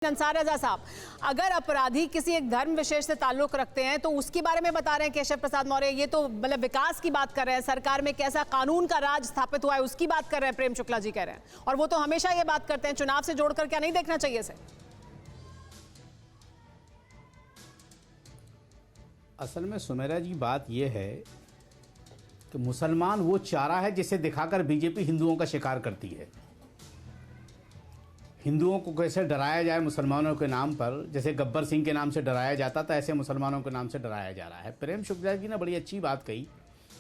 अंसार रजा साहब, अगर अपराधी किसी एक धर्म विशेष से ताल्लुक रखते हैं तो उसके बारे में बता रहे हैं केशव प्रसाद मौर्य। ये तो मतलब विकास की बात कर रहे हैं, सरकार में कैसा कानून का राज स्थापित हुआ है उसकी बात कर रहे हैं। प्रेम शुक्ला जी कह रहे हैं, और वो तो हमेशा ये बात करते हैं चुनाव से जोड़कर क्या नहीं देखना चाहिए इसे? असल में सुमेरा जी बात यह है कि मुसलमान वो चारा है जिसे दिखाकर बीजेपी हिंदुओं का शिकार करती है। हिंदुओं को कैसे डराया जाए मुसलमानों के नाम पर, जैसे गब्बर सिंह के नाम से डराया जाता था, ऐसे मुसलमानों के नाम से डराया जा रहा है। प्रेम शुक्ला जी ने बड़ी अच्छी बात कही,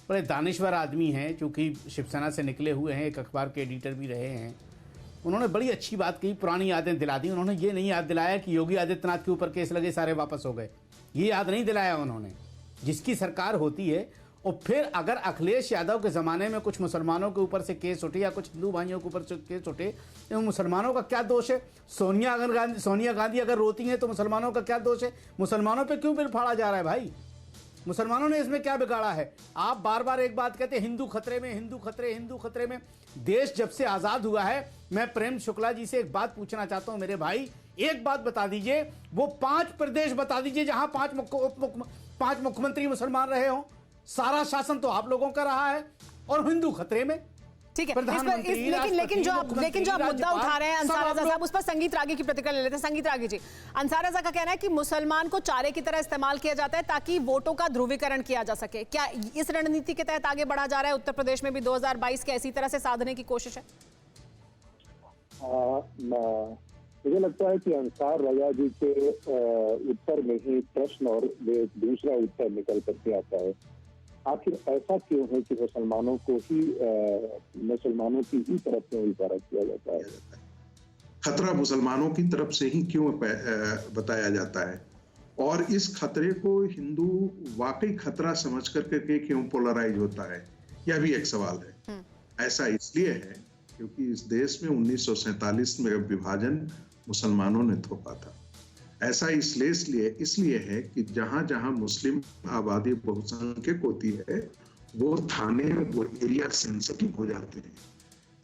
बड़े दानिश्वर आदमी हैं, चूँकि शिवसेना से निकले हुए हैं, एक अखबार के एडिटर भी रहे हैं। उन्होंने बड़ी अच्छी बात कही, पुरानी यादें दिला दी। उन्होंने ये नहीं याद दिलाया कि योगी आदित्यनाथ के ऊपर केस लगे सारे वापस हो गए, ये याद नहीं दिलाया उन्होंने। जिसकी सरकार होती है, और फिर अगर अखिलेश यादव के ज़माने में कुछ मुसलमानों के ऊपर से केस उठे या कुछ हिंदू भाइयों के ऊपर से केस उठे, तो मुसलमानों का क्या दोष है? सोनिया गांधी अगर रोती हैं तो मुसलमानों का क्या दोष है? मुसलमानों पे क्यों बिल फाड़ा जा रहा है भाई? मुसलमानों ने इसमें क्या बिगाड़ा है? आप बार बार एक बात कहते हैं, हिंदू खतरे में, हिंदू खतरे, हिंदू खतरे में। देश जब से आज़ाद हुआ है, मैं प्रेम शुक्ला जी से एक बात पूछना चाहता हूँ मेरे भाई, एक बात बता दीजिए, वो 5 प्रदेश बता दीजिए जहां 5 मुख्यमंत्री मुसलमान रहे हों। सारा शासन तो आप लोगों का रहा है, और हिंदू खतरे में। ठीक है, लेकिन जो आप मुद्दा उठा रहे हैं अंसार रजा साहब, उस पर संगीत रागी की प्रतिक्रिया ले लेते हैं। संगीत रागी जी, अंसार रजा का कहना है कि मुसलमान को चारे की तरह इस्तेमाल किया जाता है ताकि वोटों का ध्रुवीकरण किया जा सके। क्या इस रणनीति के तहत आगे बढ़ा जा रहा है? उत्तर प्रदेश में भी 2022 के इसी तरह से साधने की कोशिश है? मुझे लगता है कि अंसार रजा जी के उत्तर में ही प्रश्न और दूसरा उत्तर निकल करके आता है। आखिर ऐसा क्यों है कि मुसलमानों की ही तरफ से इशारा किया जाता है? खतरा मुसलमानों की तरफ से ही क्यों बताया जाता है, और इस खतरे को हिंदू वाकई खतरा समझ करके क्यों पोलराइज होता है, यह भी एक सवाल है। ऐसा इसलिए है क्योंकि इस देश में 1947 में विभाजन मुसलमानों ने थोपा था। ऐसा इसलिए है कि जहां जहां मुस्लिम आबादी बहुसंख्यक होती है, वो थाने, वो एरिया सेंसिटिव हो जाते हैं।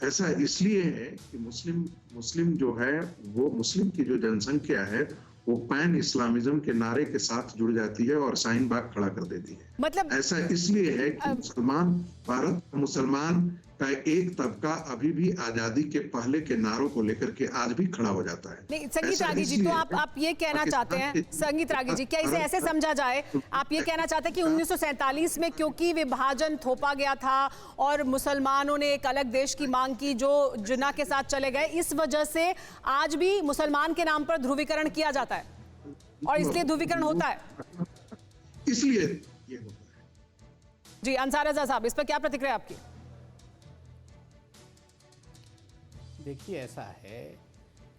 ऐसा इसलिए है कि मुस्लिम जो है, वो मुस्लिम की जो जनसंख्या है, वो पैन इस्लामिज्म के नारे के साथ जुड़ जाती है और शाहीन बाग खड़ा कर देती है। मतलब ऐसा इसलिए है कि मुसलमान का एक तबका अभी भी आजादी के पहले के नारों को लेकर के आज भी खड़ा हो जाता है। नहीं, संगीत रागी जी, तो आप ये कहना चाहते हैं, संगीत रागी जी, क्या इसे ऐसे समझा जाए, आप ये कहना चाहते हैं कि 1947 में क्योंकि विभाजन थोपा गया था और मुसलमानों ने एक अलग देश की मांग की जो जिन्ना के साथ चले गए, इस वजह से आज भी मुसलमान के नाम पर ध्रुवीकरण किया जाता है, और इसलिए ध्रुवीकरण होता है, इसलिए ये होता है। जी अंसार रजा साहब, इस पर क्या प्रतिक्रिया आपकी? देखिए, ऐसा है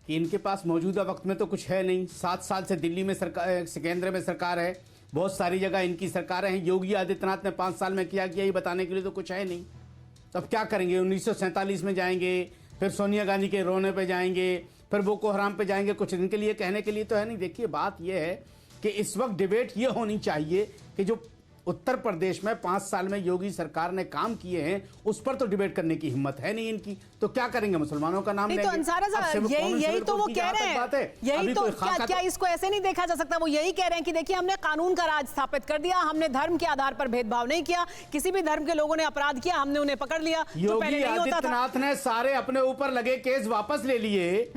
कि इनके पास मौजूदा वक्त में तो कुछ है नहीं। 7 साल से दिल्ली में सरकार, केंद्र में सरकार है, बहुत सारी जगह इनकी सरकारें हैं। योगी आदित्यनाथ ने 5 साल में क्या किया ये बताने के लिए तो कुछ है नहीं। तो अब क्या करेंगे? 1947 में जाएंगे, फिर सोनिया गांधी के रोने पे जाएंगे, फिर बोको हराम पे जाएंगे? कुछ दिन के लिए कहने के लिए तो है नहीं। देखिए, बात यह है कि इस वक्त डिबेट ये होनी चाहिए कि जो उत्तर प्रदेश में 5 साल में योगी सरकार ने काम किए हैं, उस पर तो डिबेट करने की हिम्मत है नहीं इनकी। तो क्या करेंगे? मुसलमानों का नाम लेंगे। तो अंसार यही तो वो कह रहे हैं, यही तो क्या इसको ऐसे नहीं देखा जा सकता? वो यही कह रहे हैं कि देखिए, हमने कानून का राज स्थापित कर दिया, हमने धर्म के आधार पर भेदभाव नहीं किया, किसी भी धर्म के लोगों ने अपराध किया हमने उन्हें पकड़ लिया। योगी आदित्यनाथ ने सारे अपने ऊपर लगे केस वापस ले लिए।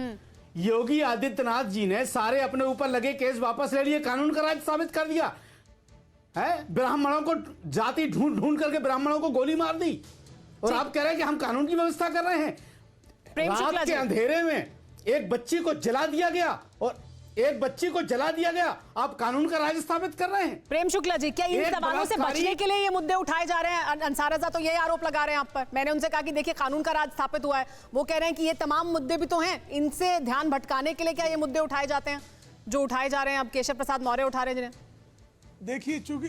योगी आदित्यनाथ जी ने सारे अपने ऊपर लगे केस वापस ले लिए, कानून का राज साबित कर दिया है। ब्राह्मणों को जाति ढूंढ करके ब्राह्मणों को गोली मार दी, और आप कह रहे हैं कि हम कानून की व्यवस्था कर रहे हैं। रात के अंधेरे में एक बच्ची को जला दिया गया, आप कानून का राज स्थापित कर रहे हैं। प्रेम शुक्ला जी, क्या इन सवालों से बचने के लिए ये मुद्दे उठाए जा रहे हैं? अंसार रजा तो यही आरोप लगा रहे हैं आप पर। मैंने उनसे कहा कि देखिए, कानून का राज स्थापित हुआ है, वो कह रहे हैं कि ये तमाम मुद्दे भी तो हैं, इनसे ध्यान भटकाने के लिए क्या ये मुद्दे उठाए जाते हैं जो उठाए जा रहे हैं? अब केशव प्रसाद मौर्य उठा रहे हैं जिन्हें। देखिए, चूंकि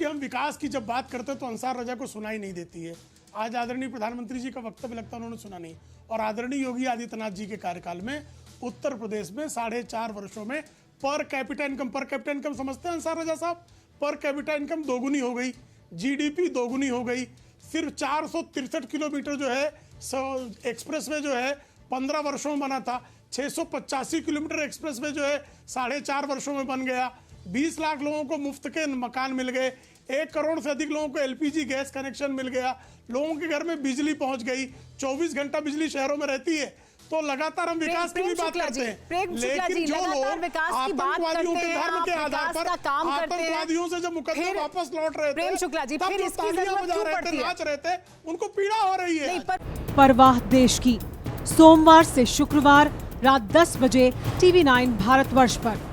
हम विकास की जब बात करते हैं तो अंसार रजा को सुनाई नहीं देती है। आज आदरणीय प्रधानमंत्री जी का वक्तव्य लगता है उन्होंने सुना नहीं, और आदरणीय योगी आदित्यनाथ जी के कार्यकाल में उत्तर प्रदेश में 4.5 वर्षों में पर कैपिटा इनकम समझते हैं अंसार रजा साहब? पर कैपिटा इनकम दोगुनी हो गई, जीडीपी दोगुनी हो गई। सिर्फ 463 किलोमीटर जो है एक्सप्रेस वे जो है 15 वर्षों में बना था, 685 किलोमीटर एक्सप्रेसवे जो है 4.5 वर्षों में बन गया। 20 लाख लोगों को मुफ्त के मकान मिल गए। 1 करोड़ से अधिक लोगों को एलपीजी गैस कनेक्शन मिल गया। लोगों के घर में बिजली पहुंच गई। 24 घंटा बिजली शहरों में रहती है। तो लगातार हम विकास की भी बात करते हैं, लेकिन जो लोग आतंकवादियों के धर्म के आधार पर आतंकवादियों से जब मुकदमा वापस लौट रहे थे, प्रेम शुक्ला जी, तब फिर जो इसकी तालियां जरूरत बजा क्यों रहे पड़ती थे, है? नाच रहे थे, उनको पीड़ा हो रही है। परवाह देश की, सोमवार से शुक्रवार रात 10 बजे TV9 भारतवर्ष पर।